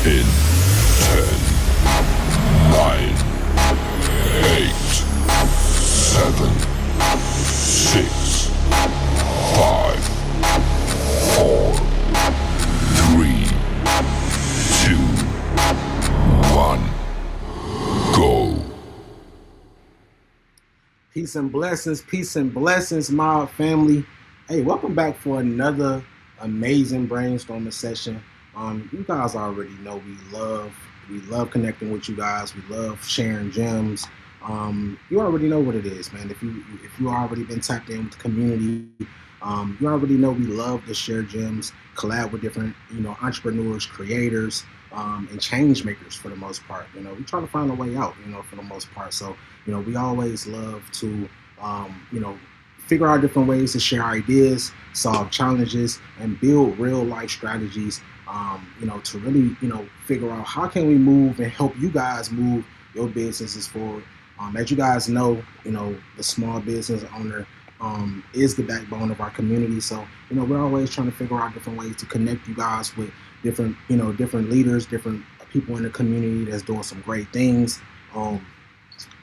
In 10, 9, 8, 7, 6, 5, 4, 3, 2, 1, go. Peace and blessings, my family. Hey, welcome back for another amazing brainstorming session. You guys already know we love connecting with you guys. We love sharing gems. You already know what it is, man. If you already been tapped in with the community, you already know we love to share gems, collab with different entrepreneurs, creators, and change makers for the most part. We try to find a way out, for the most part. So we always love to figure out different ways to share ideas, solve challenges, and build real life strategies. To really figure out how can we move and help you guys move your businesses forward. As you guys know, the small business owner is the backbone of our community. So, we're always trying to figure out different ways to connect you guys with different leaders, different people in the community that's doing some great things.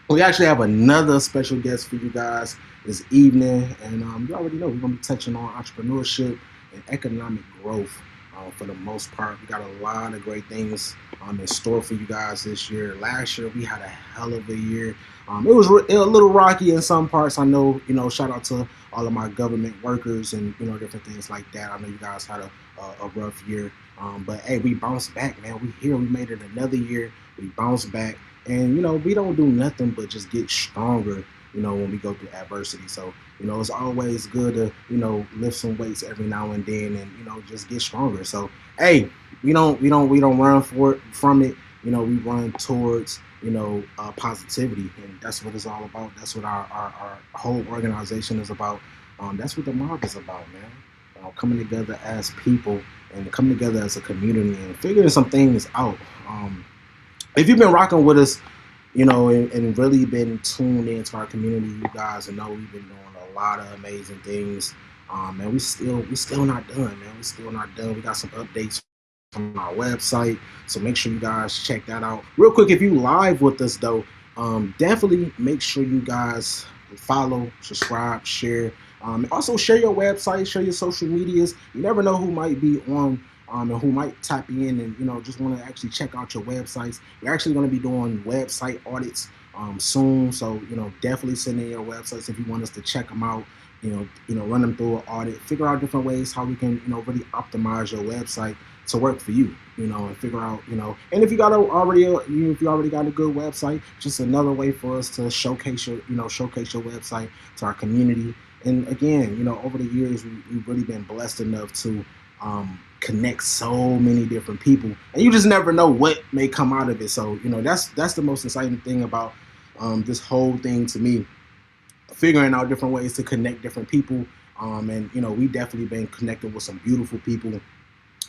We actually have another special guest for you guys this evening, and you already know we're going to be touching on entrepreneurship and economic growth. For the most part, we got a lot of great things in store for you guys this year. Last year, we had a hell of a year. It was a little rocky in some parts. I know, shout out to all of my government workers and, different things like that. I know you guys had a rough year. But, hey, we bounced back, man. We here. We made it another year. We bounced back. And, we don't do nothing but just get stronger, when we go through adversity. So, it's always good to, lift some weights every now and then and, just get stronger. So, hey, we don't run from it. We run towards, positivity. And that's what it's all about. That's what our whole organization is about. That's what the M.O.B is about, man. Coming together as people and coming together as a community and figuring some things out. If you've been rocking with us, and really been tuned into our community, you guys know we've been doing a lot of amazing things. And we still not done, man. We still not done. We got some updates on our website, so make sure you guys check that out. Real quick, if you live with us though, definitely make sure you guys follow, subscribe, share. Also share your website, share your social medias. You never know who might be on and who might tap in and just want to actually check out your websites. We're actually going to be doing website audits soon, so definitely send in your websites if you want us to check them out. Run them through an audit, figure out different ways how we can really optimize your website to work for you, and figure out and if you already got a good website, just another way for us to showcase your website to our community. And again, over the years we've really been blessed enough to connect so many different people, and you just never know what may come out of it. So that's the most exciting thing about this whole thing to me, figuring out different ways to connect different people. And we definitely been connected with some beautiful people.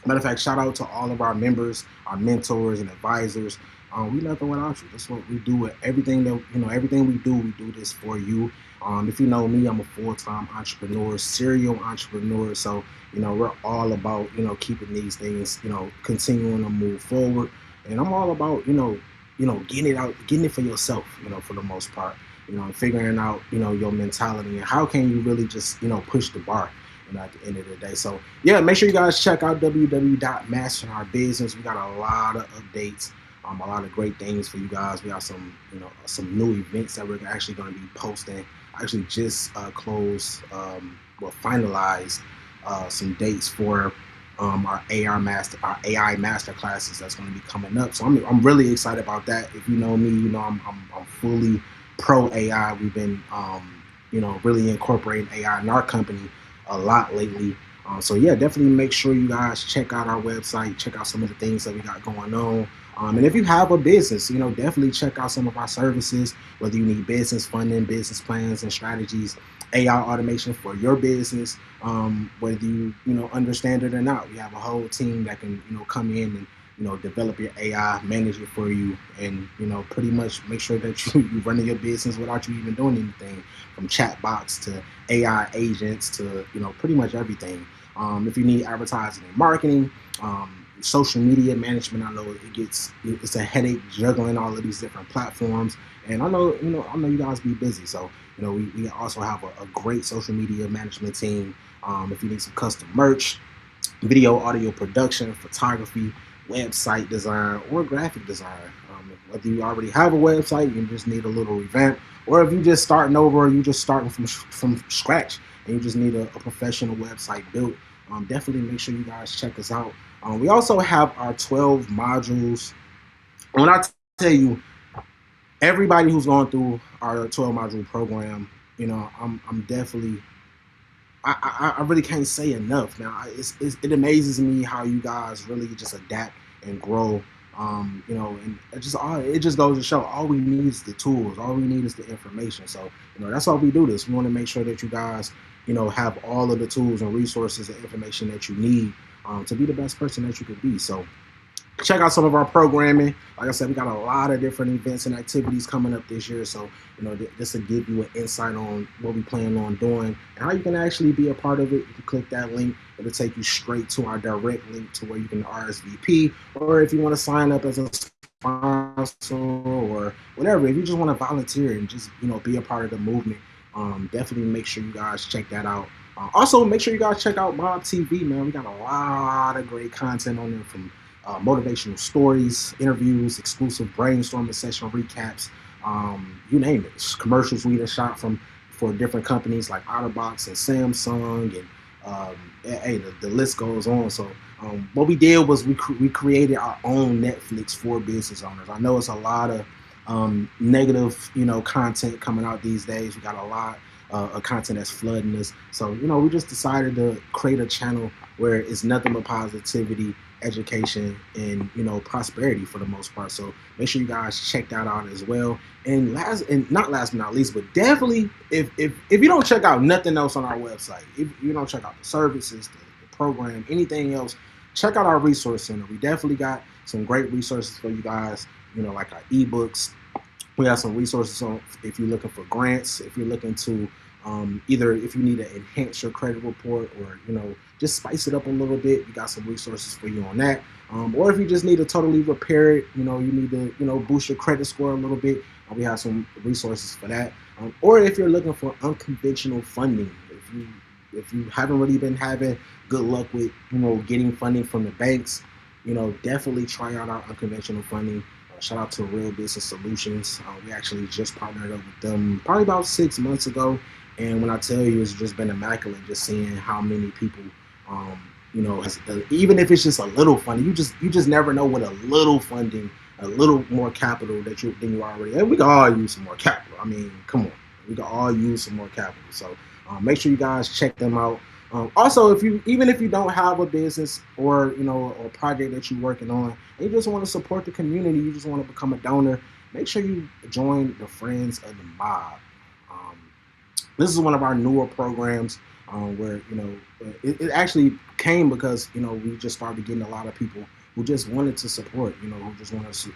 Matter of fact, shout out to all of our members, our mentors and advisors. We nothing without you. That's what we do with everything that everything we do this for you. If you know me, I'm a full-time entrepreneur, serial entrepreneur. So, we're all about, keeping these things, continuing to move forward. And I'm all about, getting it out, getting it for yourself, for the most part, and figuring out, your mentality and how can you really just, push the bar, at the end of the day. So, yeah, make sure you guys check out www.masterourbusiness. We got a lot of updates. A lot of great things for you guys. We got some new events that we're actually going to be posting. I actually just finalized some dates for our AI master classes that's going to be coming up. So I'm really excited about that. If you know me, I'm fully pro AI. We've been really incorporating AI in our company a lot lately. So yeah, definitely make sure you guys check out our website, check out some of the things that we got going on. And if you have a business, definitely check out some of our services, whether you need business funding, business plans and strategies, AI automation for your business, whether you understand it or not. We have a whole team that can come in and develop your AI, manage it for you, and pretty much make sure that you're running your business without you even doing anything, from chat bots to AI agents to pretty much everything. If you need advertising and marketing, social media management. I know it's a headache juggling all of these different platforms, and I know you guys be busy. So we also have a great social media management team. If you need some custom merch, video, audio production, photography, website design, or graphic design. Whether you already have a website, you just need a little revamp, or if you're just starting over, or you're just starting from scratch, and you just need a professional website built, definitely make sure you guys check us out. We also have our 12 modules. When I tell you, everybody who's going through our 12 module program, I'm definitely I really can't say enough. Now, it amazes me how you guys really just adapt and grow. And it just goes to show all we need is the tools, all we need is the information. So, that's why we do this. We want to make sure that you guys, have all of the tools and resources and information that you need to be the best person that you could be. So, check out some of our programming. Like I said, we got a lot of different events and activities coming up this year. So, this will give you an insight on what we plan on doing and how you can actually be a part of it. You can click that link. It'll take you straight to our direct link to where you can RSVP, or if you want to sign up as a sponsor or whatever, if you just want to volunteer and just, be a part of the movement, definitely make sure you guys check that out. Also, make sure you guys check out M.O.B TV, man. We got a lot of great content on there, from motivational stories, interviews, exclusive brainstorming session recaps, you name it. Commercials we have shot for different companies like Otterbox and Samsung, and hey, the list goes on. So what we did was we created our own Netflix for business owners. I know it's a lot of negative, content coming out these days. We got a lot of content that's flooding us. So, we just decided to create a channel where it's nothing but positivity, education, and prosperity for the most part. So make sure you guys check that out as well. And not last but not least, but definitely if you don't check out nothing else on our website, if you don't check out the services, the program, anything else, check out our resource center. We definitely got some great resources for you guys, like our ebooks. We have some resources on if you're looking for grants, if you're looking to either if you need to enhance your credit report, or just spice it up a little bit, we got some resources for you on that. Or if you just need to totally repair it, you need to boost your credit score a little bit, we have some resources for that. Or if you're looking for unconventional funding, if you haven't really been having good luck with getting funding from the banks, definitely try out our unconventional funding. Shout out to Real Business Solutions. We actually just partnered up with them probably about 6 months ago. And when I tell you, it's just been immaculate just seeing how many people, even if it's just a little funding, you just never know what a little funding, a little more capital than you already. And we can all use some more capital. I mean, come on, we can all use some more capital. So make sure you guys check them out. Also, even if you don't have a business or a project that you're working on, and you just want to support the community, you just want to become a donor, make sure you join the Friends of the M.O.B. This is one of our newer programs where it actually came because we just started getting a lot of people who just wanted to support, who just want to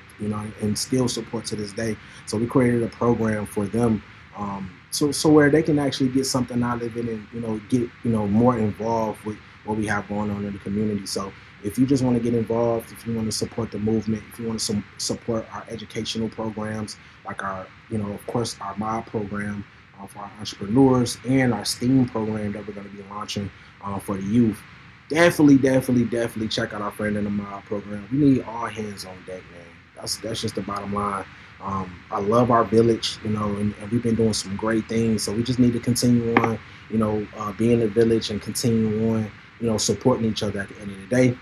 and still support to this day. So we created a program for them. So where they can actually get something out of it and get more involved with what we have going on in the community. So if you just want to get involved, if you want to support the movement, if you want to support our educational programs, like our of course our M.O.B program for our entrepreneurs, and our STEAM program that we're going to be launching for the youth, definitely check out our Friend in the M.O.B program. We need all hands on deck, man. That's just the bottom line. I love our village, and we've been doing some great things. So we just need to continue on, being a village and continue on, supporting each other at the end of the day.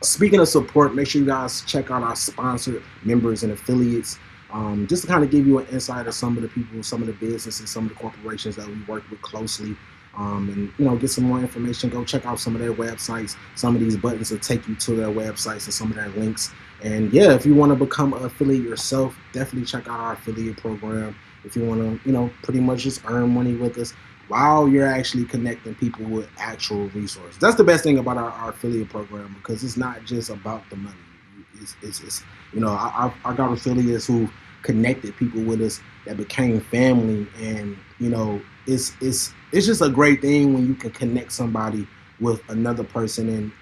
Speaking of support, make sure you guys check out our sponsored members and affiliates. Just to kind of give you an insight of some of the people, some of the businesses, some of the corporations that we work with closely. And get some more information. Go check out some of their websites. Some of these buttons will take you to their websites and some of their links. And yeah, if you want to become an affiliate yourself, definitely check out our affiliate program. If you want to, pretty much just earn money with us while you're actually connecting people with actual resources. That's the best thing about our affiliate program, because it's not just about the money. It's I got affiliates who connected people with us that became family, and it's just a great thing when you can connect somebody with another person, and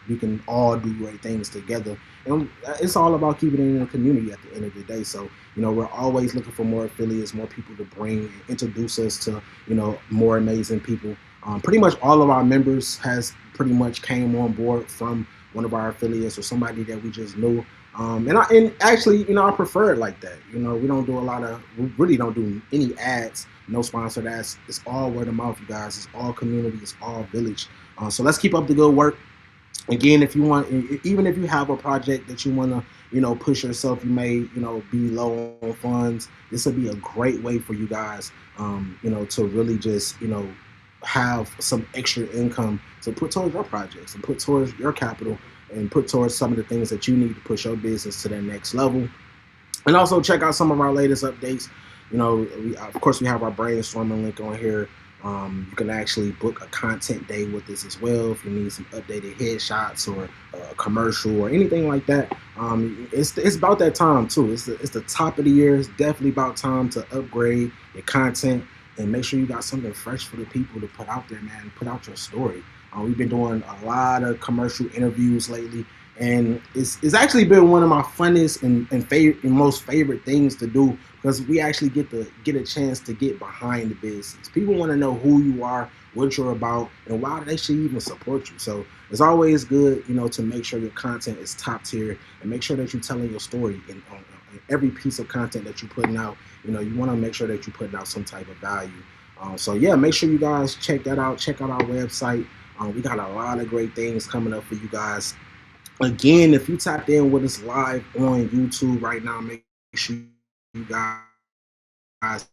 we can all do great things together. And it's all about keeping it in the community at the end of the day. So we're always looking for more affiliates, more people to bring and introduce us to more amazing people. Pretty much all of our members has pretty much came on board from one of our affiliates or somebody that we just knew. And actually, I prefer it like that. We don't do we really don't do any ads, no sponsored ads. It's all word of mouth, you guys. It's all community. It's all village. So let's keep up the good work. Again, if you want, even if you have a project that you want to push yourself, you may be low on funds. This will be a great way for you guys to really just have some extra income to put towards your projects and put towards your capital and put towards some of the things that you need to push your business to that next level. And also check out some of our latest updates. Of course, we have our brainstorming link on here. You can actually book a content day with us as well if you need some updated headshots or a commercial or anything like that. It's about that time too. It's the top of the year. It's definitely about time to upgrade your content and make sure you got something fresh for the people to put out there, man. Put out your story. We've been doing a lot of commercial interviews lately, and it's actually been one of my funnest and most favorite things to do, because we actually get a chance to get behind the business. People want to know who you are, what you're about, and why they should even support you. So it's always good, to make sure your content is top tier and make sure that you're telling your story on every piece of content that you're putting out. You want to make sure that you're putting out some type of value. So yeah, make sure you guys check that out. Check out our website. We got a lot of great things coming up for you guys. Again, if you tapped in with us live on YouTube right now, make sure you guys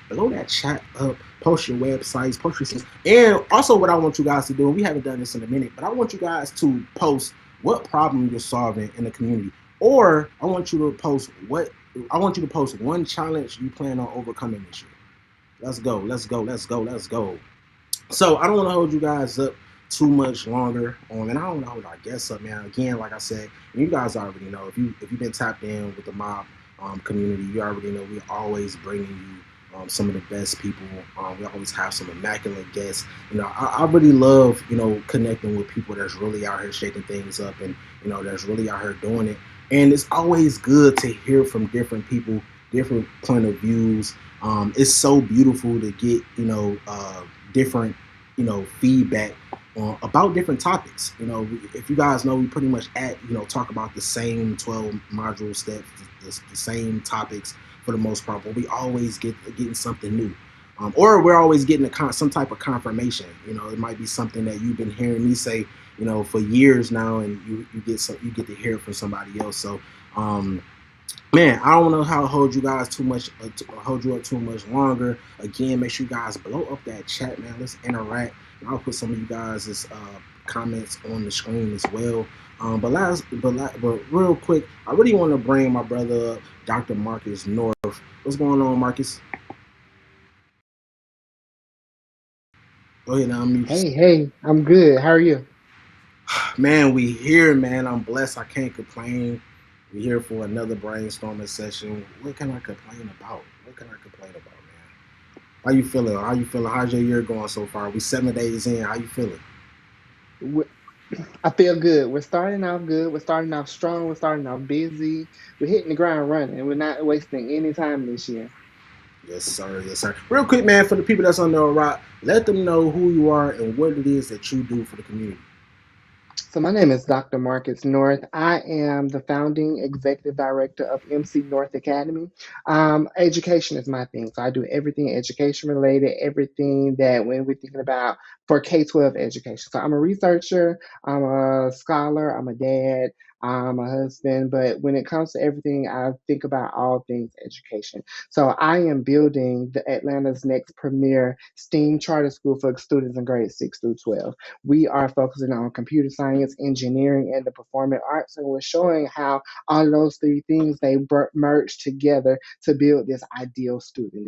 below that chat up, post your websites, post your things. And also what I want you guys to do, and we haven't done this in a minute, but I want you guys to post what problem you're solving in the community. Or I want you to post one challenge you plan on overcoming this year. Let's go, let's go, let's go, let's go. So I don't want to hold you guys up too much longer. And I don't want to hold our guests up, man. Again, like I said, you guys already know, if you've been tapped in with the mob community, you already know we're always bringing you some of the best people. We always have some immaculate guests. I really love connecting with people that's really out here shaking things up, and that's really out here doing it. And it's always good to hear from different people, different point of views. It's so beautiful to get different feedback about different topics. If you guys know, we pretty much talk about the same 12 module steps, the same topics for the most part, but we always getting something new. Or we're always getting some type of confirmation. It might be something that you've been hearing me say for years now, and you get to hear it from somebody else. So man, I don't know how to hold you guys too much, hold you up too much longer. Again, make sure you guys blow up that chat, man. Let's interact. And I'll put some of you guys' comments on the screen as well. But real quick, I really want to bring my brother, Dr. Marcus North. What's going on, Marcus? Go ahead, now unmute yourself. Hey, I'm good. How are you? Man, we here, man. I'm blessed. I can't complain. We're here for another brainstorming session. What can I complain about? What can I complain about, man? How you feeling? How you feeling? How's your year going so far? We 7 days in. How you feeling? W- I feel good. We're starting off good. We're starting off strong. We're starting off busy. We're hitting the ground running. We're not wasting any time this year. Yes, sir. Yes, sir. Real quick, man, for the people that's on the rock, let them know who you are and what it is that you do for the community. So my name is Dr. Marcus North. I am the founding executive director of MC North Academy. Education is my thing. So I do everything education related, everything that when we're thinking about for K-12 education. So I'm a researcher, I'm a scholar, I'm a dad, I'm a husband, but when it comes to everything, I think about all things education. So I am building the Atlanta's next premier STEAM charter school for students in grades 6 through 12. We are focusing on computer science, engineering, and the performing arts, and we're showing how all of those three things they merge together to build this ideal student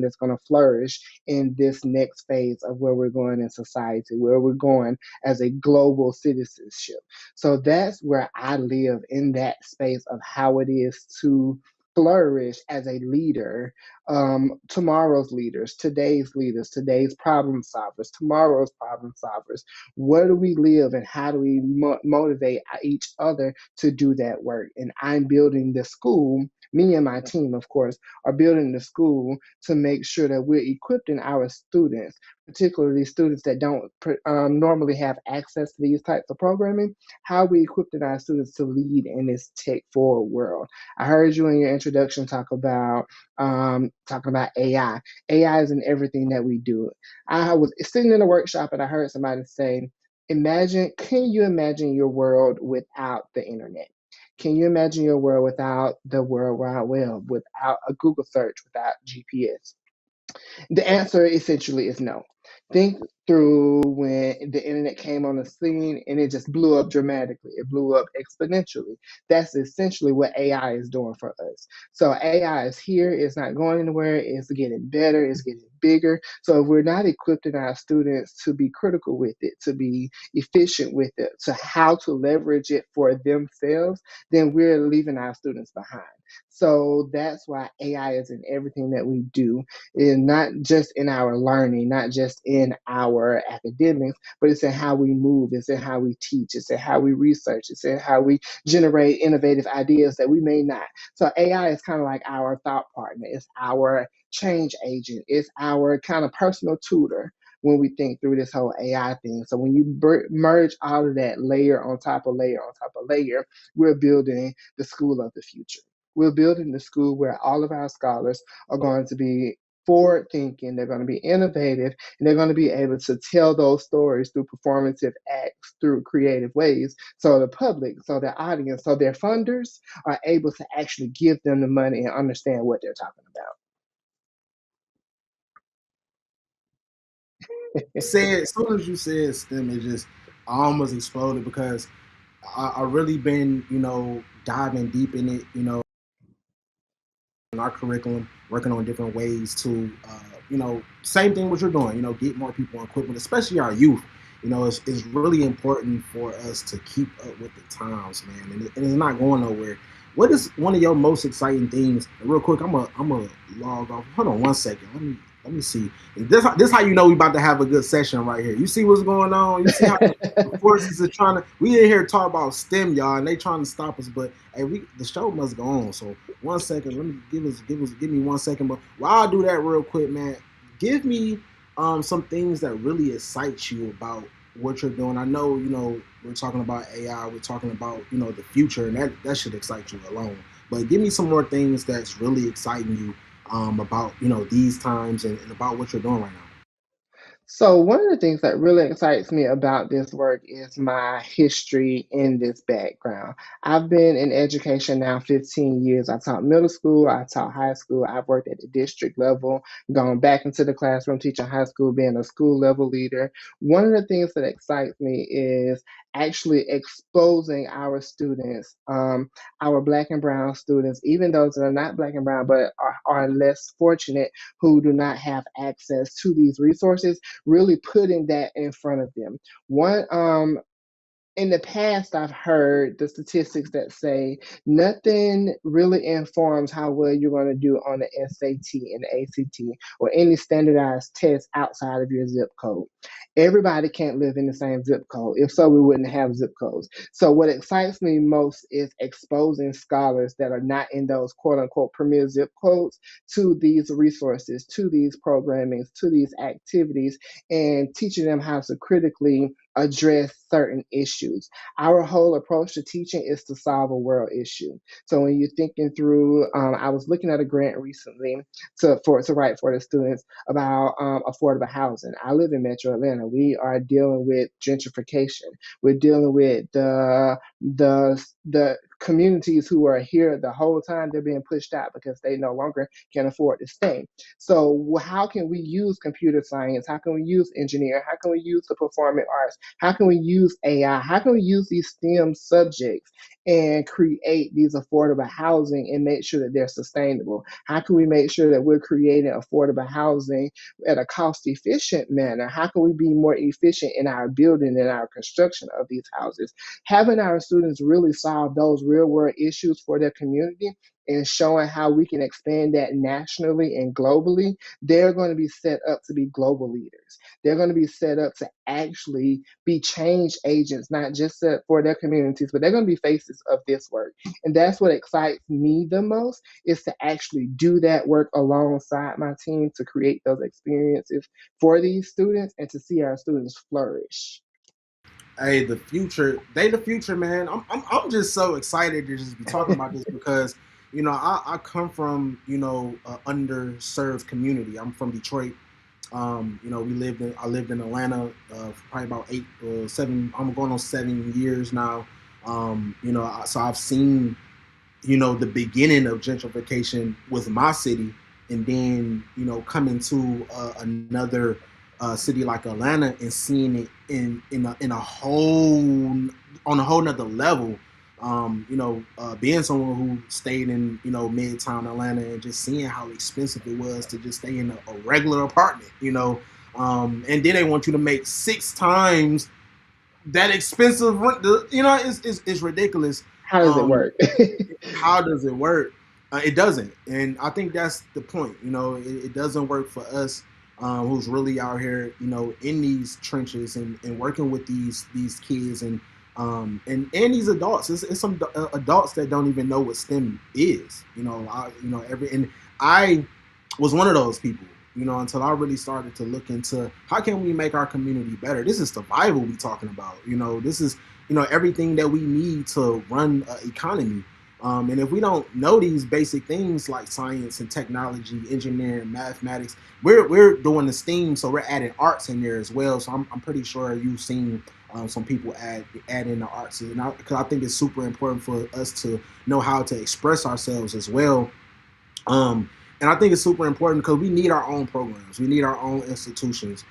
that's going to flourish in this next phase of where we're going in society, where we're going as a global citizenship. So that's where I live, in that space of how it is to flourish as a leader, tomorrow's leaders, today's problem solvers, tomorrow's problem solvers. Where do we live and how do we motivate each other to do that work? And I'm building the school, me and my team, of course, are building the school to make sure that we're equipping our students, particularly students that don't normally have access to these types of programming. How are we equipping our students to lead in this tech forward world? I heard you in your introduction talking about AI. AI is in everything that we do. I was sitting in a workshop and I heard somebody say, can you imagine your world without the internet? Can you imagine your world without the World Wide Web, without a Google search, without GPS? The answer essentially is no. Think through when the internet came on the scene and it just blew up dramatically. It blew up exponentially. That's essentially what AI is doing for us. So AI is here. It's not going anywhere. It's getting better. It's getting bigger. So if we're not equipping our students to be critical with it, to be efficient with it, to how to leverage it for themselves, then we're leaving our students behind. So that's why AI is in everything that we do, and not just in our learning, not just in our academics, but it's in how we move, it's in how we teach, it's in how we research, it's in how we generate innovative ideas that we may not. So AI is kind of like our thought partner, it's our change agent, it's our kind of personal tutor when we think through this whole AI thing. So when you merge all of that layer on top of layer on top of layer, we're building the school of the future. We're building the school where all of our scholars are going to be forward thinking, they're going to be innovative, and they're going to be able to tell those stories through performative acts, through creative ways. So the public, so the audience, so their funders are able to actually give them the money and understand what they're talking about. Said as soon as you said STEM, it just I almost exploded because I really been diving deep in it, in our curriculum, working on different ways to, same thing what you're doing, get more people on equipment, especially our youth. It's really important for us to keep up with the times, man, and it's not going nowhere. What is one of your most exciting things? Real quick, I'm a log off. Hold on one second. Let me see. This how you know we about to have a good session right here. You see what's going on? You see how the forces are trying to. We in here talk about STEM, y'all, and they trying to stop us. But hey, the show must go on. So one second, let me give me 1 second. But while I do that real quick, man, give me some things that really excite you about what you're doing. I know we're talking about AI, we're talking about the future, and that should excite you alone. But give me some more things that's really exciting you about these times and about what you're doing right now. So, one of the things that really excites me about this work is my history in this background. I've been in education now 15 years. I taught middle school, I taught high school, I've worked at the district level, gone back into the classroom teaching high school, being a school level leader. One of the things that excites me is actually exposing our students, our Black and Brown students, even those that are not Black and Brown but are less fortunate, who do not have access to these resources, really putting that in front of them. One In the past, I've heard the statistics that say nothing really informs how well you're going to do on the SAT and the ACT or any standardized test outside of your zip code. Everybody can't live in the same zip code. If so, we wouldn't have zip codes. So, what excites me most is exposing scholars that are not in those quote unquote premier zip codes to these resources, to these programmings, to these activities, and teaching them how to critically address certain issues. Our whole approach to teaching is to solve a world issue. So when you're thinking through, I was looking at a grant recently to write for the students about affordable housing. I live in Metro Atlanta. We are dealing with gentrification. We're dealing with the communities who are here the whole time. They're being pushed out because they no longer can afford to stay. So how can we use computer science? How can we use engineering? How can we use the performing arts? How can we use AI? How can we use these STEM subjects and create these affordable housing and make sure that they're sustainable? How can we make sure that we're creating affordable housing at a cost efficient manner? How can we be more efficient in our building and our construction of these houses? Having our students really solve those real world issues for their community and showing how we can expand that nationally and globally, they're going to be set up to be global leaders. They're going to be set up to actually be change agents, not just for their communities, but they're going to be faces of this work. And that's what excites me the most, is to actually do that work alongside my team to create those experiences for these students and to see our students flourish. Hey, the future, they the future, man. I'm just so excited to just be talking about this because, I come from, underserved community. I'm from Detroit. I lived in Atlanta for probably about 7. I'm going on 7 years now. So I've seen, the beginning of gentrification with my city, and then coming to another city like Atlanta and seeing it in a whole on a whole nother level. Being someone who stayed in midtown Atlanta and just seeing how expensive it was to just stay in a regular apartment, and then they want you to make 6 times that expensive rent. It's ridiculous. How does it Um, work? how does it work? It doesn't, and I think that's the point. It doesn't work for us, who's really out here, in these trenches and working with these kids and these adults. It's some adults that don't even know what STEM is. I was one of those people. Until I really started to look into how can we make our community better. This is survival we talking about. This is everything that we need to run an economy. And if we don't know these basic things like science and technology, engineering, mathematics, we're doing the STEAM, so we're adding arts in there as well. So I'm pretty sure you've seen some people add in the arts, and because I think it's super important for us to know how to express ourselves as well. And I think it's super important because we need our own programs. We need our own institutions.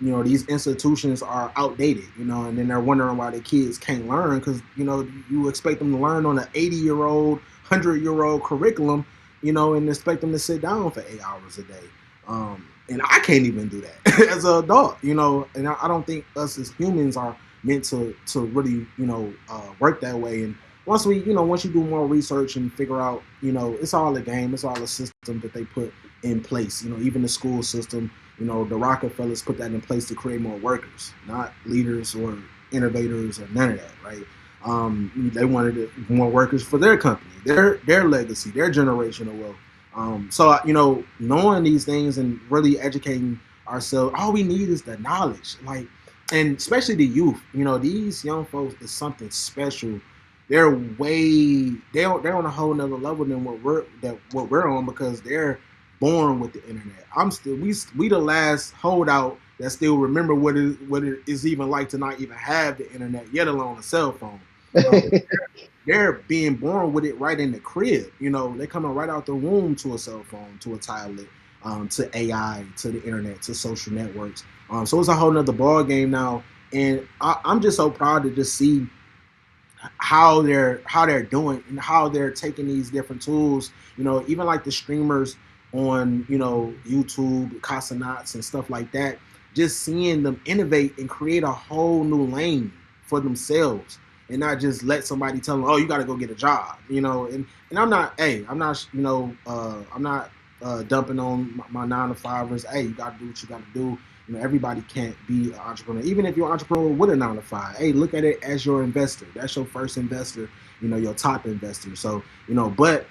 These institutions are outdated, and then they're wondering why their kids can't learn because, you expect them to learn on an 80-year-old, 100-year-old curriculum, and expect them to sit down for 8 hours a day. And I can't even do that as an adult, and I don't think us as humans are meant to really, work that way. And once you do more research and figure out, it's all a game, it's all a system that they put in place. Even the school system, the Rockefellers put that in place to create more workers, not leaders or innovators or none of that, right? They wanted more workers for their company, their legacy, their generational wealth. So knowing these things and really educating ourselves, all we need is the knowledge, and especially the youth. These young folks is something special. They're on a whole nother level than what we're on because they're born with the internet. We the last holdout that still remember what it is even like to not even have the internet, yet alone a cell phone. They're being born with it right in the crib. They're coming right out the womb to a cell phone, to a tablet, to AI, to the internet, to social networks. So it's a whole nother ball game now, and I'm just so proud to just see how they're doing and how they're taking these different tools. Even like the streamers on YouTube, Casanats and stuff like that. Just seeing them innovate and create a whole new lane for themselves, and not just let somebody tell them, "Oh, you got to go get a job," And I'm not, I'm not dumping on my 9 to 5ers. Hey, you got to do what you got to do. Everybody can't be an entrepreneur. Even if you're an entrepreneur with a 9 to 5, hey, look at it as your investor. That's your first investor. Your top investor. So but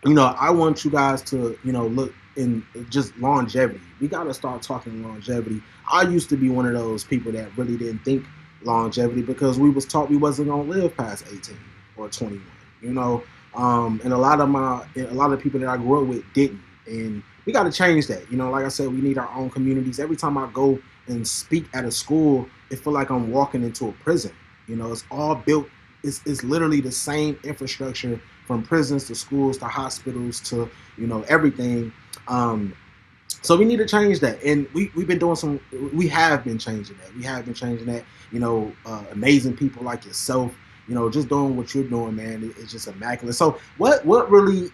I want you guys to look in just longevity. We got to start talking longevity. I used to be one of those people that really didn't think longevity because we was taught we wasn't gonna live past 18 or 21. And a lot of people that I grew up with didn't, and we got to change that. Like I said, we need our own communities. Every time I go and speak at a school, it feel like I'm walking into a prison. It's all built. It's literally the same infrastructure from prisons to schools to hospitals to everything. So we need to change that, and we have been changing that. Amazing people like yourself, just doing what you're doing, man. It's just immaculate. So what really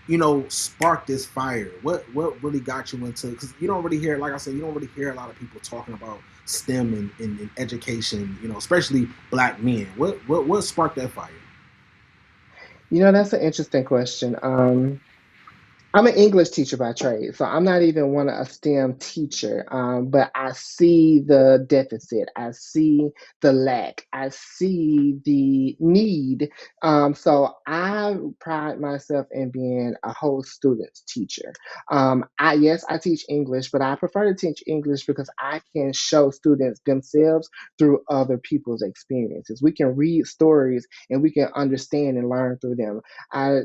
sparked this fire? What really got you into? Because you don't really hear, like I said, you don't really hear a lot of people talking about STEM and education. Especially Black men. What sparked that fire? That's an interesting question. I'm an English teacher by trade, so I'm not even one a STEM teacher. But I see the deficit, I see the lack, I see the need. So I pride myself in being a whole students teacher. I teach English, but I prefer to teach English because I can show students themselves through other people's experiences. We can read stories and we can understand and learn through them. I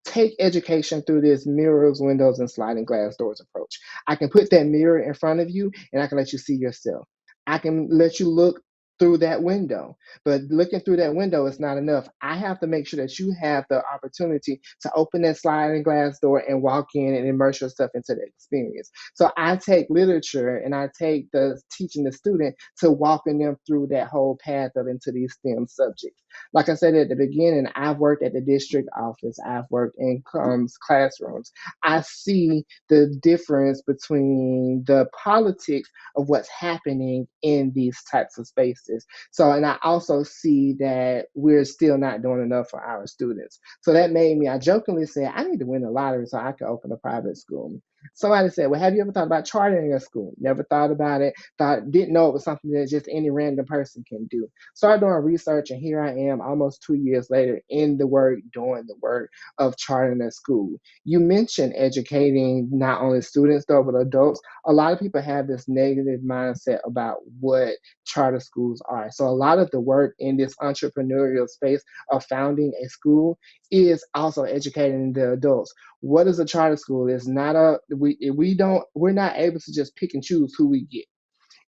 take education through this mirrors, windows, and sliding glass doors approach. I can put that mirror in front of you and I can let you see yourself. I can let you look through that window, but looking through that window is not enough. I have to make sure that you have the opportunity to open that sliding glass door and walk in and immerse yourself into the experience. So I take literature and I take the teaching the student to walking them through that whole path of into these STEM subjects. Like I said at the beginning, I've worked at the district office, I've worked in classrooms. I see the difference between the politics of what's happening in these types of spaces. So, and I also see that we're still not doing enough for our students. So that made me, I jokingly said, I need to win the lottery so I can open a private school. Somebody said, well, have you ever thought about chartering a school? Never thought about it, didn't know it was something that just any random person can do. Started doing research, and here I am almost 2 years later in the work, doing the work of charting a school. You mentioned educating not only students though, but adults. A lot of people have this negative mindset about what charter schools are. So a lot of the work in this entrepreneurial space of founding a school is also educating the adults. What is a charter school? It's not a we're not able to just pick and choose who we get.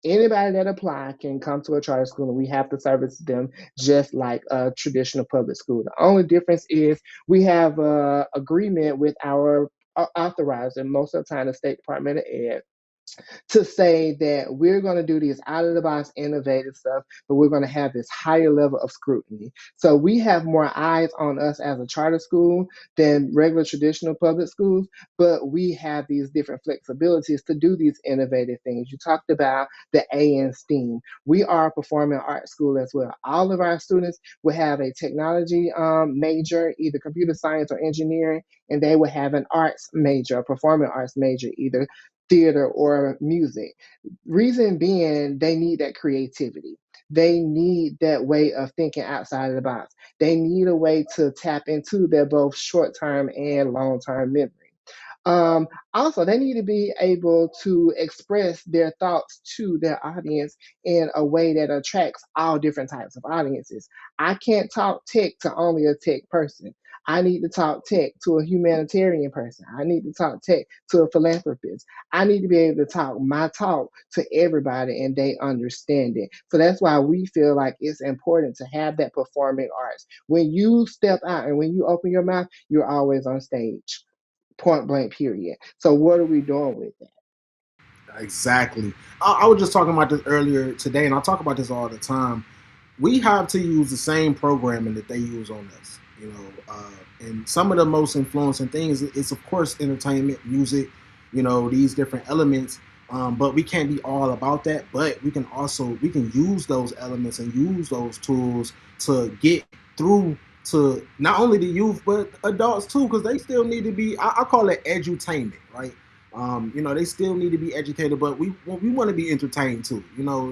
Anybody that apply can come to a charter school and we have to service them just like a traditional public school. The only difference is we have a agreement with our authorizer, most of the time the State Department of Ed, to say that we're going to do these out of the box innovative stuff, but we're going to have this higher level of scrutiny. So we have more eyes on us as a charter school than regular traditional public schools, but we have these different flexibilities to do these innovative things. You talked about the A in STEAM. We are a performing arts school as well. All of our students will have a technology major, either computer science or engineering, and they will have an arts major, a performing arts major, either theater or music. Reason being, they need that creativity. They need that way of thinking outside of the box. They need a way to tap into their both short term and long term memory. Also, they need to be able to express their thoughts to their audience in a way that attracts all different types of audiences. I can't talk tech to only a tech person. I need to talk tech to a humanitarian person. I need to talk tech to a philanthropist. I need to be able to talk my talk to everybody and they understand it. So that's why we feel like it's important to have that performing arts. When you step out and when you open your mouth, you're always on stage, point blank, period. So what are we doing with that? Exactly. I was just talking about this earlier today, and I talk about this all the time. We have to use the same programming that they use on us. And some of the most influencing things is, of course, entertainment, music, these different elements. But we can't be all about that. But we can use those elements and use those tools to get through to not only the youth but adults too, because they still need to be. I call it edutainment, right? They still need to be educated, but we want to be entertained too.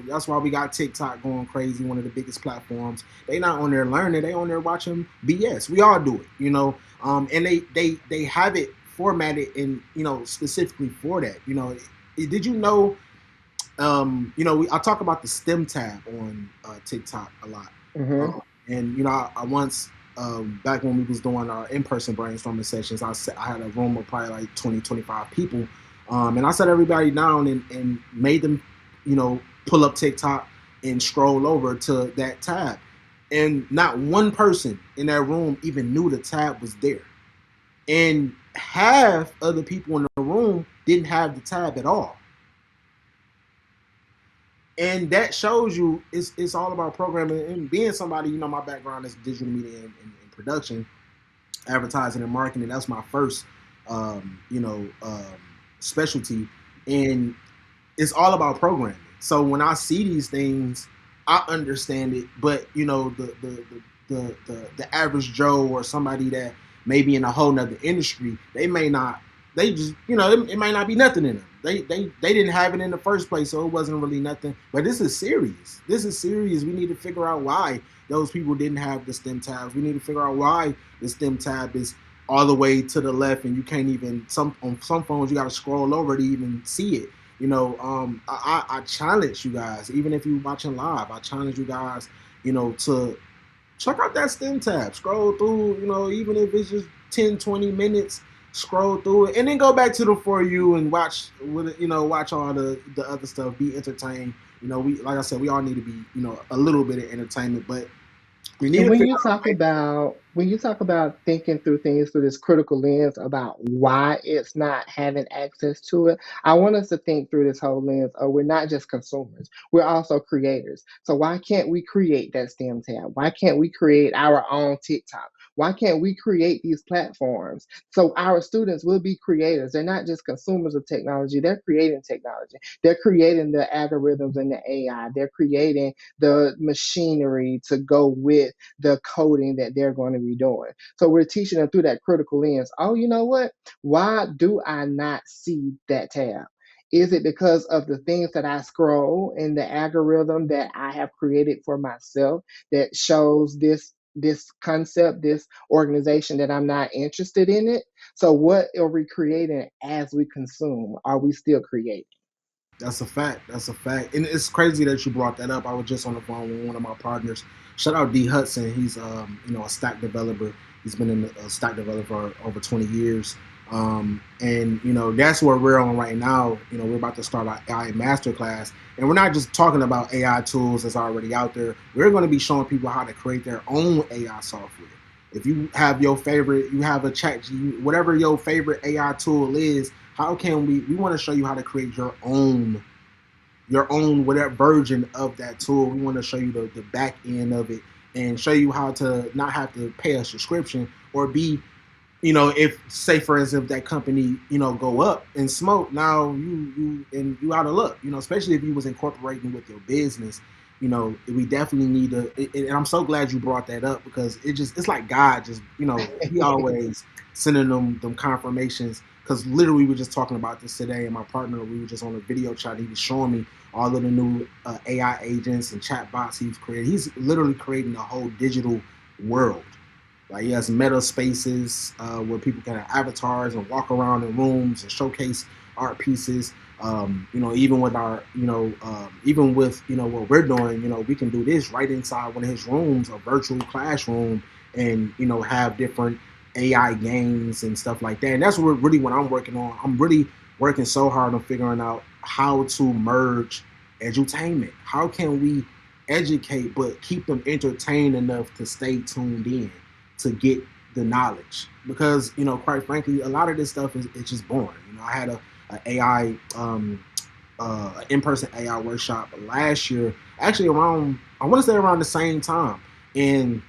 That's why we got TikTok going crazy, one of the biggest platforms. They not on there learning, they on there watching BS. We all do it. And they have it formatted and specifically for that. Did you know? I talk about the STEM tab on TikTok a lot. Mm-hmm. And I once back when we was doing our in-person brainstorming sessions, I had a room of probably like 20, 25 people, and I sat everybody down and made them, pull up TikTok and scroll over to that tab, and not one person in that room even knew the tab was there, and half of the people in the room didn't have the tab at all. And that shows you it's all about programming and being somebody. My background is digital media and production, advertising and marketing. That's my first specialty, and it's all about programming. So when I see these things, I understand it, but the the average Joe or somebody that maybe in a whole nother industry, they may not. They just, it might not be nothing in them. They didn't have it in the first place, so it wasn't really nothing. But this is serious. This is serious. We need to figure out why those people didn't have the STEM tabs. We need to figure out why the STEM tab is all the way to the left, and you can't even on some phones you got to scroll over to even see it. I challenge you guys, even if you're watching live, I challenge you guys, to check out that STEM tab. Scroll through, even if it's just 10, 20 minutes, scroll through it, and then go back to the For You and watch watch all the other stuff. Be entertained. We, like I said, we all need to be, a little bit of entertainment, but we need And to when figure you out talk a way. about when you talk about thinking through things through this critical lens about why it's not having access to it, I want us to think through this whole lens of we're not just consumers, we're also creators. So why can't we create that STEM tab? Why can't we create our own TikTok? Why can't we create these platforms so our students will be creators? They're not just consumers of technology, they're creating technology. They're creating the algorithms and the AI. They're creating the machinery to go with the coding that they're going to be doing. So we're teaching them through that critical lens. Oh, you know what? Why do I not see that tab? Is it because of the things that I scroll in the algorithm that I have created for myself that shows this concept, this organization that I'm not interested in it? So what are we creating as we consume? Are we still creating? That's a fact. That's a fact. And it's crazy that you brought that up. I was just on the phone with one of my partners. Shout out D Hudson. He's a stack developer. He's been in a stack developer for over 20 years. And that's where we're on right now. We're about to start our AI masterclass, and we're not just talking about AI tools that's already out there. We're going to be showing people how to create their own AI software. If you have your favorite, you have a chat, whatever your favorite AI tool is, how can we want to show you how to create your own whatever version of that tool. We want to show you the back end of it and show you how to not have to pay a subscription or be, if say for instance if that company, go up in smoke, now you out of luck, especially if you was incorporating with your business. We definitely need to, and I'm so glad you brought that up because it's like God just, he always sending them confirmations. Because literally we were just talking about this today, and my partner, we were just on a video chat. He was showing me all of the new AI agents and chat bots he's created. He's literally creating a whole digital world. Like he has meta spaces where people can have avatars and walk around in rooms and showcase art pieces. Even with our, even with what we're doing, we can do this right inside one of his rooms, a virtual classroom, and have different AI games and stuff like that. And that's what I'm working on. I'm really working so hard on figuring out how to merge edutainment. How can we educate but keep them entertained enough to stay tuned in to get the knowledge? Because quite frankly, a lot of this stuff is it's just boring. I had a AI in-person AI workshop last year, actually around, I want to say around the same time, and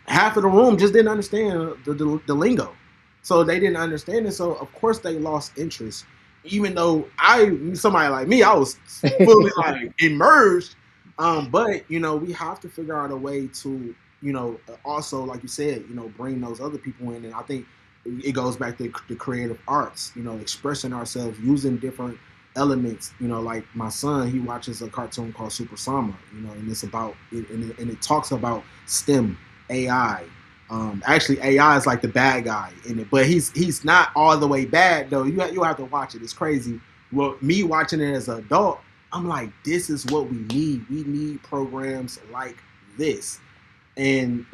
half of the room just didn't understand the lingo. So they didn't understand it. So of course they lost interest. Even though somebody like me, I was fully like immersed. But we have to figure out a way to, also like you said, bring those other people in. And I think it goes back to the creative arts, expressing ourselves using different elements. Like my son, he watches a cartoon called Super Sama, and it's about and it talks about STEM, AI. Actually, AI is like the bad guy in it, but he's not all the way bad though. You have to watch it. It's crazy. Well, me watching it as an adult, I'm like, this is what we need. We need programs like this, and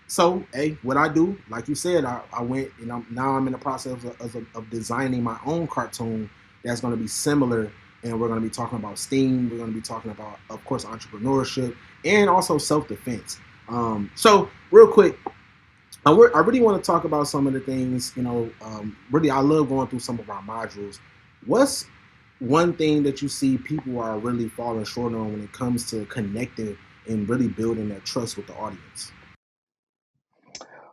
so hey, what I do, like you said, I went and I'm in the process of designing my own cartoon that's going to be similar, and we're going to be talking about STEAM. We're going to be talking about, of course, entrepreneurship and also self defense. So real quick, I really want to talk about some of the things. Really, I love going through some of our modules. What's one thing that you see people are really falling short on when it comes to connecting and really building that trust with the audience?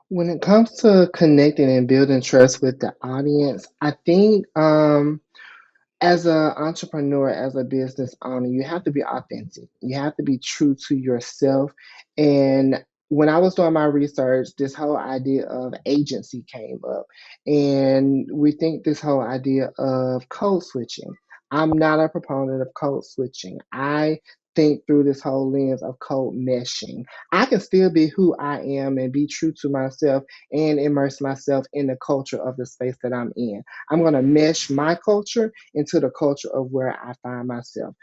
When it comes to connecting and building trust with the audience, I think as an entrepreneur, as a business owner, you have to be authentic. You have to be true to yourself. And when I was doing my research, this whole idea of agency came up. And we think this whole idea of code switching. I'm not a proponent of code switching. I think through this whole lens of code meshing. I can still be who I am and be true to myself and immerse myself in the culture of the space that I'm in. I'm going to mesh my culture into the culture of where I find myself.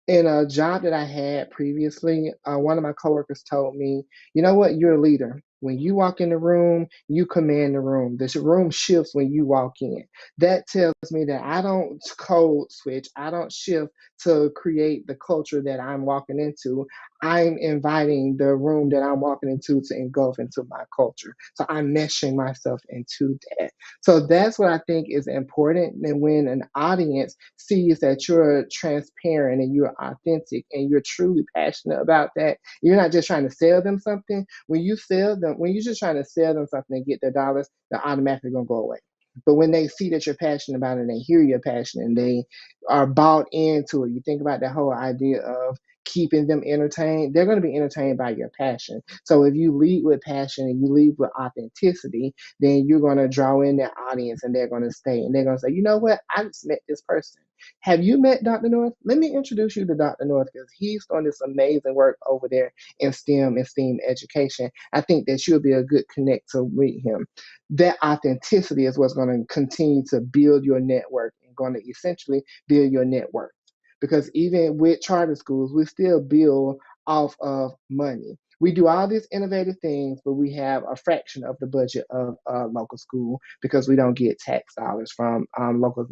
In a job that I had previously, one of my coworkers told me, "You know what? You're a leader. When you walk in the room, you command the room. This room shifts when you walk in." That tells me that I don't code switch. I don't shift to create the culture that I'm walking into. I'm inviting the room that I'm walking into to engulf into my culture. So I'm meshing myself into that. So that's what I think is important. And when an audience sees that you're transparent and you're authentic and you're truly passionate about that, you're not just trying to sell them something. When you're just trying to sell them something and get their dollars, they're automatically gonna go away. But when they see that you're passionate about it and they hear your passion and they are bought into it, you think about that whole idea of keeping them entertained, they're going to be entertained by your passion. So if you lead with passion and you lead with authenticity, then you're going to draw in that audience and they're going to stay and they're going to say, you know what, I just met this person. Have you met Dr. North? Let me introduce you to Dr. North because he's doing this amazing work over there in STEM and STEAM education. I think that you'll be a good connect to meet him. That authenticity is what's going to continue to build your network and going to essentially build your network. Because even with charter schools, we still build off of money. We do all these innovative things, but we have a fraction of the budget of a local school because we don't get tax dollars from local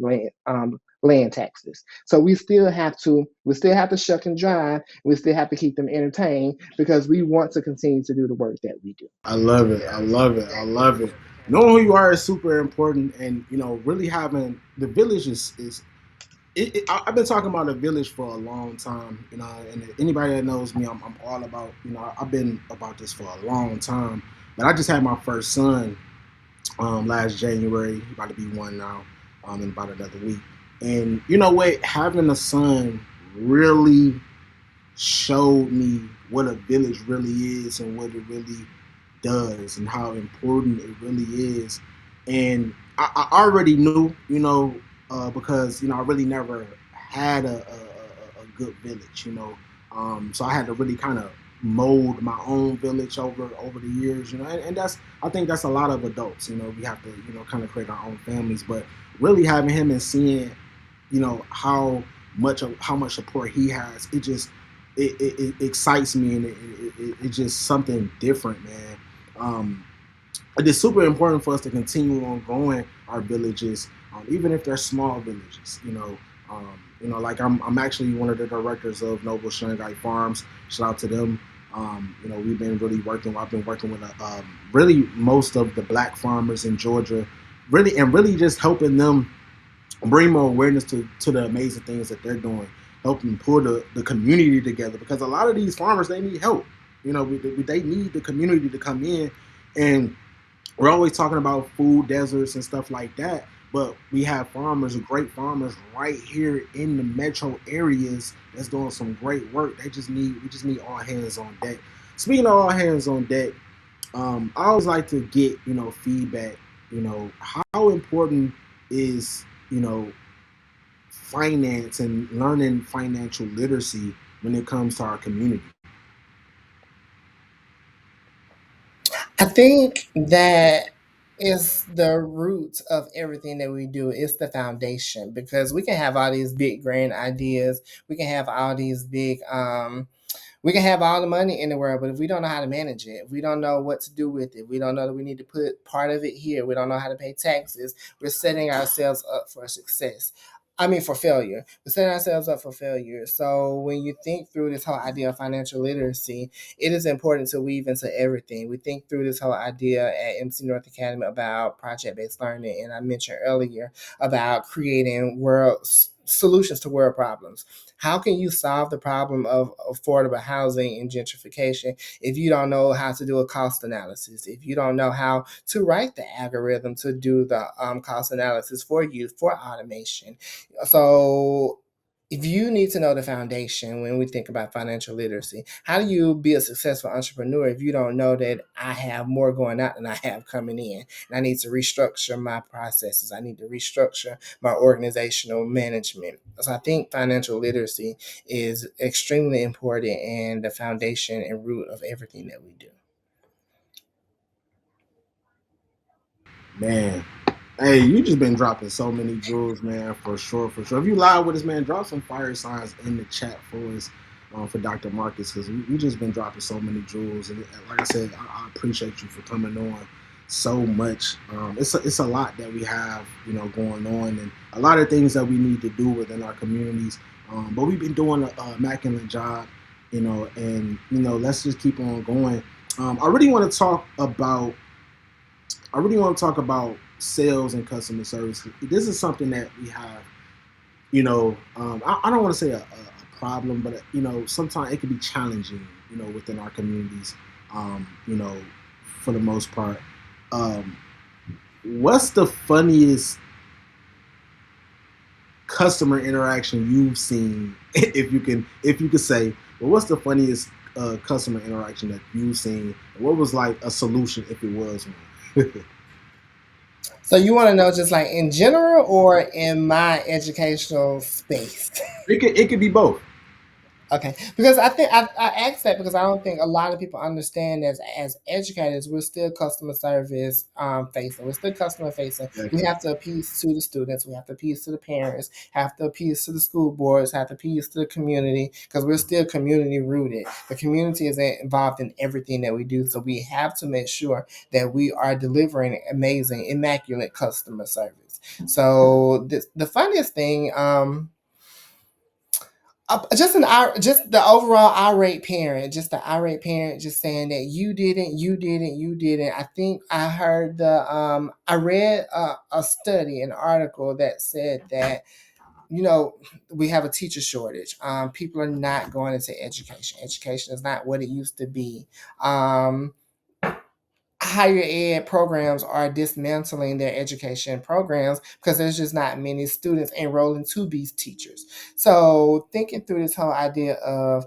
land taxes. So we still have to shuck and drive. We still have to keep them entertained because we want to continue to do the work that we do. I love it. I love it. I love it. Knowing who you are is super important, and really having the village is. I've been talking about the village for a long time, and anybody that knows me, I'm all about, I've been about this for a long time. But I just had my first son last January. He's about to be one now, in about another week. And you know what? Having a son really showed me what a village really is and what it really does and how important it really is. And I already knew, because I really never had a good village, so I had to really kind of mold my own village over the years, and that's I think that's a lot of adults, we have to kind of create our own families, but really having him and seeing how much support he has, it excites me, and it's just something different, man. um, it is super important for us to continue on growing our villages, even if they're small villages. Like I'm actually one of the directors of Noble Shanghai Farms. Shout out to them. We've been really working. I've been working with really most of the black farmers in Georgia, really just helping them bring more awareness to the amazing things that they're doing, helping pull the community together, because a lot of these farmers, they need help. They need the community to come in, and we're always talking about food deserts and stuff like that, but we have great farmers right here in the metro areas that's doing some great work. We just need all hands on deck. Speaking of all hands on deck, I always like to get feedback. How important is finance and learning financial literacy when it comes to our community? I think that is the root of everything that we do. It's the foundation because we can have all these big grand ideas. We can have all these big we can have all the money in the world, but if we don't know how to manage it, if we don't know what to do with it, we don't know that we need to put part of it here, we don't know how to pay taxes, we're setting ourselves up for success. I mean, for failure. We're setting ourselves up for failure. So when you think through this whole idea of financial literacy, it is important to weave into everything. We think through this whole idea at MC North Academy about project-based learning, and I mentioned earlier about creating world solutions to world problems. How can you solve the problem of affordable housing and gentrification if you don't know how to do a cost analysis, if you don't know how to write the algorithm to do the cost analysis for you for automation? So if you need to know the foundation when we think about financial literacy, how do you be a successful entrepreneur if you don't know that I have more going out than I have coming in? And I need to restructure my processes. I need to restructure my organizational management. So I think financial literacy is extremely important and the foundation and root of everything that we do. Man, hey, you just been dropping so many jewels, man, for sure, for sure. If you live with us, man, drop some fire signs in the chat for us, for Dr. Marcus, because we just been dropping so many jewels. And like I said, I appreciate you for coming on so much. It's a lot that we have, going on, and a lot of things that we need to do within our communities. But we've been doing a immaculate job, and let's just keep on going. I really want to talk about sales and customer service. This is something that we have, I don't want to say a problem, but, sometimes it can be challenging, within our communities, you know, for the most part. Um, what's the funniest customer interaction you've seen, if you could say, well, what's the funniest customer interaction that you've seen? What was like a solution if it was one? So you want to know just like in general or in my educational space? It could be both. Okay, because I think I asked that because I don't think a lot of people understand as educators we're still customer service facing. We're still customer facing. We Exactly. have to appease to the students. We have to appease to the parents. Have to appease to the school boards. Have to appease to the community because we're still community rooted. The community is involved in everything that we do, so we have to make sure that we are delivering amazing, immaculate customer service. So the funniest thing. Just the overall irate parent, just the irate parent, just saying that you didn't, you didn't, you didn't. I think I heard I read a study, an article that said that we have a teacher shortage. People are not going into education. Education is not what it used to be. Higher ed programs are dismantling their education programs because there's just not many students enrolling to be teachers. So thinking through this whole idea of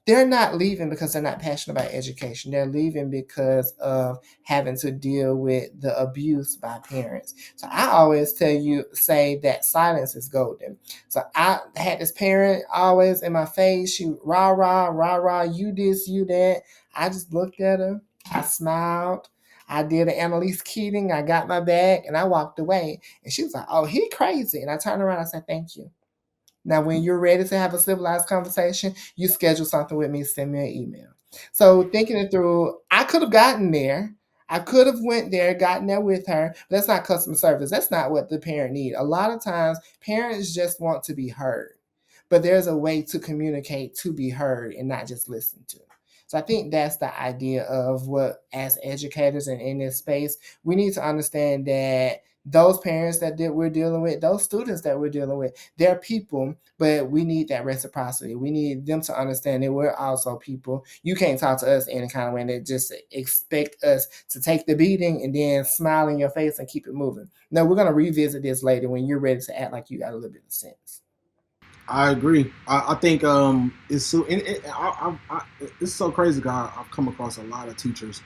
they're not leaving because they're not passionate about education. They're leaving because of having to deal with the abuse by parents. So I always say that silence is golden. So I had this parent always in my face. She rah, rah, rah, rah, you this, you that. I just looked at her. I smiled. I did an Annalise Keating. I got my bag and I walked away. And she was like, oh, he crazy. And I turned around and I said, thank you. Now, when you're ready to have a civilized conversation, you schedule something with me, send me an email. So thinking it through, I could have gotten there. I could have went there, gotten there with her. But that's not customer service. That's not what the parent need. A lot of times, parents just want to be heard. But there's a way to communicate to be heard and not just listened to. So I think that's the idea of what, as educators and in this space, we need to understand that those parents that we're dealing with, those students that we're dealing with, they're people, but we need that reciprocity. We need them to understand that we're also people. You can't talk to us any kind of way and they just expect us to take the beating and then smile in your face and keep it moving. No, we're going to revisit this later when you're ready to act like you got a little bit of sense. I agree. I think it's so it's so crazy. God, I've come across a lot of teachers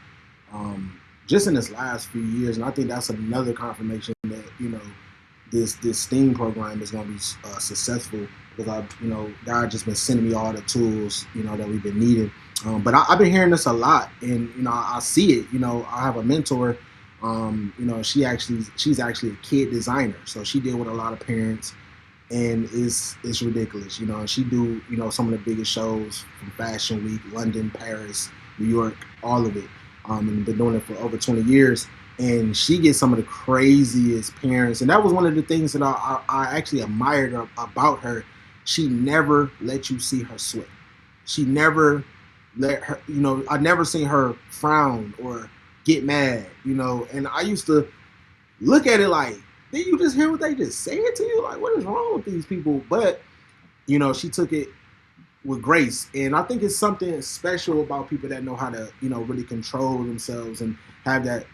just in this last few years, and I think that's another confirmation that this STEAM program is going to be successful because God just been sending me all the tools that we've been needing. But I've been hearing this a lot, and I see it. I have a mentor. She's actually a kid designer, so she deal with a lot of parents and it's ridiculous, and she do some of the biggest shows from Fashion Week, London, Paris, New York, all of it, and been doing it for over 20 years. And she gets some of the craziest parents, and that was one of the things that I actually admired about her. She never let you see her sweat. She never let her, I never seen her frown or get mad, and I used to look at it like, did you just hear what they just said to you? Like, what is wrong with these people? But, she took it with grace. And I think it's something special about people that know how to, really control themselves and have that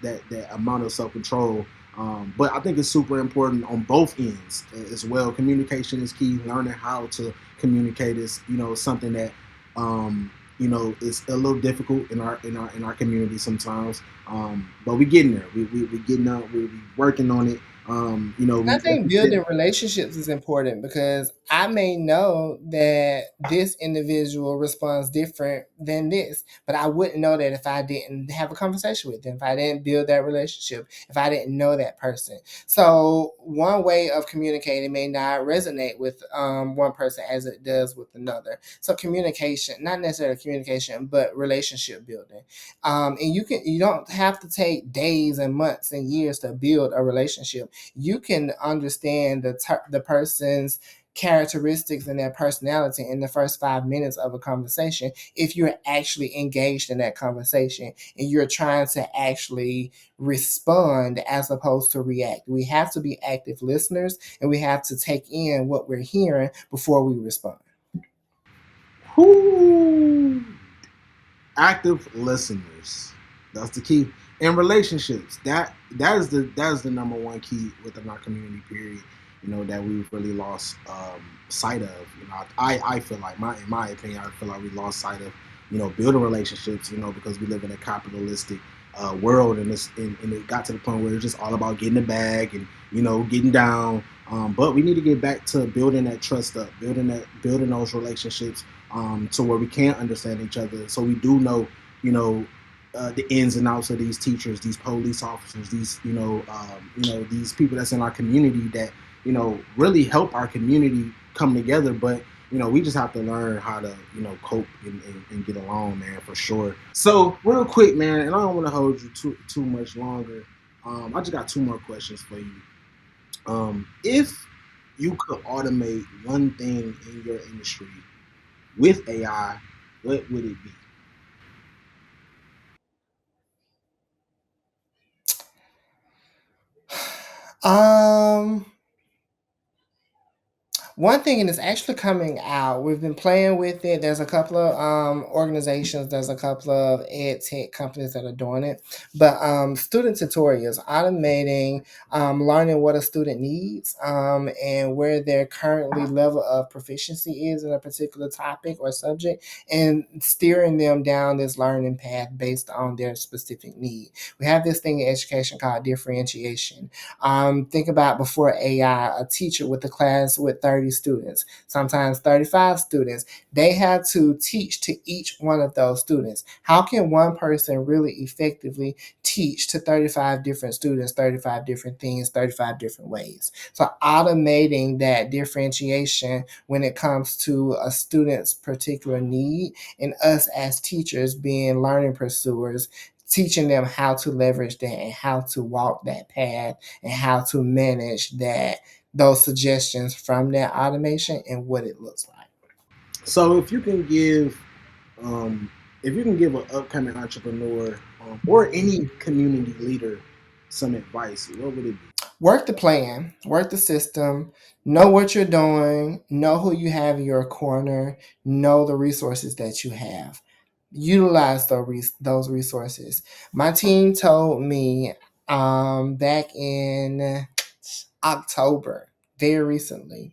amount of self-control. But I think it's super important on both ends as well. Communication is key. Learning how to communicate is, something that is a little difficult in our community sometimes. But we getting there. We getting up. We working on it. I We like think you said. building relationships is important because I may know that this individual responds different than this, but I wouldn't know that if I didn't have a conversation with them, if I didn't build that relationship, if I didn't know that person. So one way of communicating may not resonate with one person as it does with another. So communication, not necessarily communication, but relationship building. And you don't have to take days and months and years to build a relationship. You can understand the person's characteristics and their personality in the first 5 minutes of a conversation if you're actually engaged in that conversation and you're trying to actually respond as opposed to react. We have to be active listeners and we have to take in what we're hearing before we respond. Whoo! Active listeners. That's the key. In relationships, that is the number one key within our community. Period. That we've really lost sight of. I feel like in my opinion, I feel like we lost sight of building relationships. Because we live in a capitalistic world, and it got to the point where it's just all about getting the bag and getting down. But we need to get back to building that trust up, building those relationships to where we can understand each other, so we do know, the ins and outs of these teachers, these police officers, these people that's in our community that really help our community come together. But we just have to learn how to cope and get along, man, for sure. So real quick, man, and I don't want to hold you too much longer. I just got two more questions for you. If you could automate one thing in your industry with AI, what would it be? Um, One thing, and it's actually coming out. We've been playing with it. There's a couple of organizations. There's a couple of ed tech companies that are doing it. But student tutorials, automating learning what a student needs and where their currently level of proficiency is in a particular topic or subject, and steering them down this learning path based on their specific need. We have this thing in education called differentiation. Think about before AI, a teacher with a class with 30 students, sometimes 35 students, they had to teach to each one of those students. How can one person really effectively teach to 35 different students, 35 different things, 35 different ways? So, automating that differentiation when it comes to a student's particular need, and us as teachers being learning pursuers, teaching them how to leverage that and how to walk that path and how to manage that, those suggestions from that automation and what it looks like. So um, if you can give an upcoming entrepreneur or any community leader some advice, what would it be? Work the plan, work the system, know what you're doing, know who you have in your corner, know the resources that you have. Utilize those resources. My team told me back in October, very recently,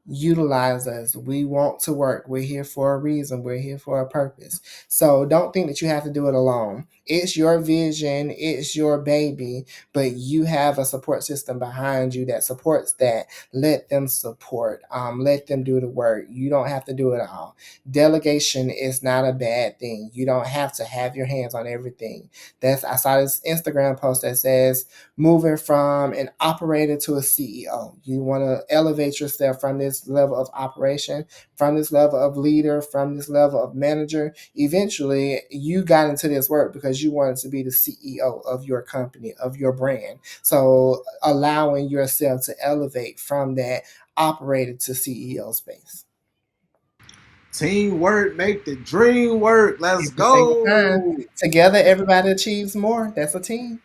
utilize us. We want to work. We're here for a reason. We're here for a purpose. So don't think that you have to do it alone. It's your vision, it's your baby, but you have a support system behind you that supports that. Let them support. Let them do the work. You don't have to do it all. Delegation is not a bad thing. You don't have to have your hands on everything. That's I saw this Instagram post that says moving from an operator to a CEO. You want to elevate yourself from this level of operation, from this level of leader, from this level of manager. Eventually, you got into this work because you wanted to be the CEO of your company, of your brand. So, allowing yourself to elevate from that operator to CEO space. Teamwork make the dream work. Let's Every single time. go. Together, everybody achieves more. That's a team.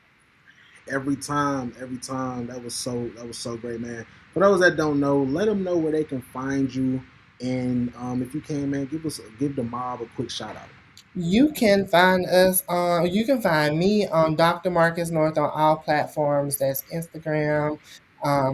Every time. That was so great, man. For those that don't know, let them know where they can find you, and if you can, man, give the mob a quick shout out. You can find us on, you can find me on Dr. Marcus North on all platforms. That's Instagram,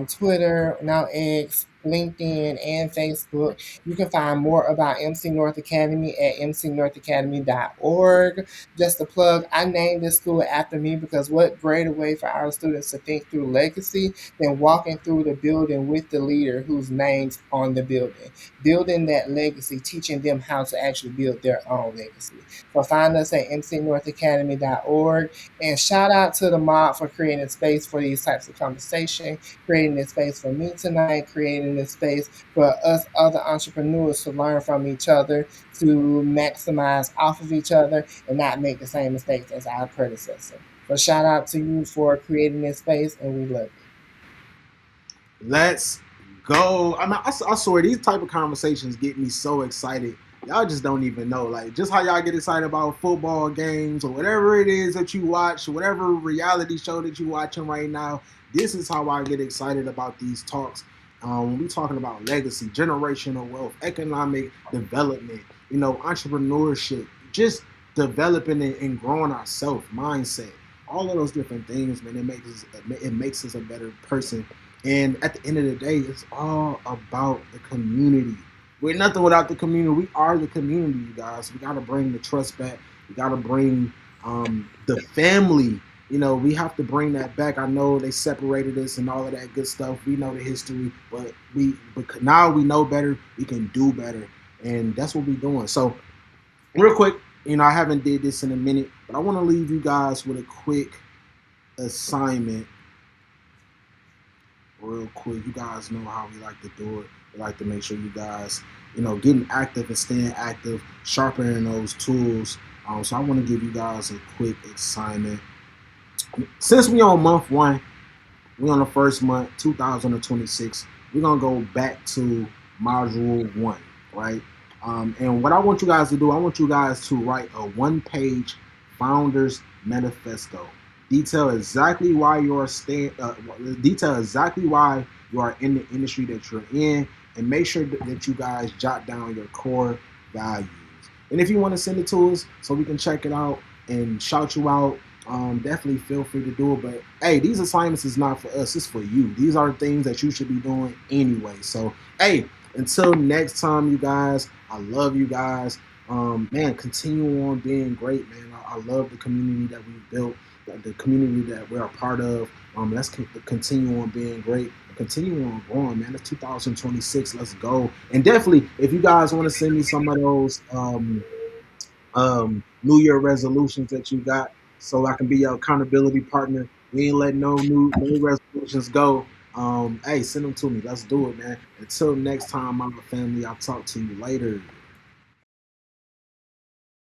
Twitter, now X, LinkedIn, and Facebook. You can find more about MC North Academy at mcnorthacademy.org. Just a plug, I named this school after me because what greater way for our students to think through legacy than walking through the building with the leader whose name's on the building, building that legacy, teaching them how to actually build their own legacy. So find us at mcnorthacademy.org. And shout out to the mob for creating space for these types of conversation, creating this space for me tonight, creating this space for us other entrepreneurs to learn from each other, to maximize off of each other, and not make the same mistakes as our predecessor. So shout out to you for creating this space, and we love you. Let's go. I mean, I swear these type of conversations get me so excited. Y'all just don't even know, like, just how y'all get excited about football games or whatever it is that you watch, whatever reality show that you're watching right now. This is how I get excited about these talks. When we talking about legacy, generational wealth, economic development, entrepreneurship, just developing and growing our self mindset, all of those different things, man. It makes us a better person. And at the end of the day, it's all about the community. We're nothing without the community. We are the community, you guys. We got to bring the trust back. We got to bring the family. We have to bring that back. I know they separated us and all of that good stuff. We know the history, but now we know better. We can do better, and that's what we're doing. So, real quick, I haven't did this in a minute, but I want to leave you guys with a quick assignment real quick. You guys know how we like to do it. We like to make sure you guys, getting active and staying active, sharpening those tools. So I want to give you guys a quick assignment. Since we on month one, we on the first month, 2026. We're gonna go back to module one, right? And what I want you guys to do, I want you guys to write a one-page founders manifesto. Detail exactly why detail exactly why you are in the industry that you're in, and make sure that you guys jot down your core values. And if you want to send it to us so we can check it out and shout you out, definitely feel free to do it. But hey, these assignments is not for us, it's for you. These are things that you should be doing anyway. So hey, until next time, you guys, I love you guys. Man, continue on being great, man. I love the community that we've built, the community that we're a part of. Let's continue on being great, continue on growing, man. It's 2026. Let's go. And definitely, if you guys want to send me some of those New Year resolutions that you got, so I can be your accountability partner. We ain't letting no new resolutions go. Hey, send them to me. Let's do it, man. Until next time, my family. I'll talk to you later.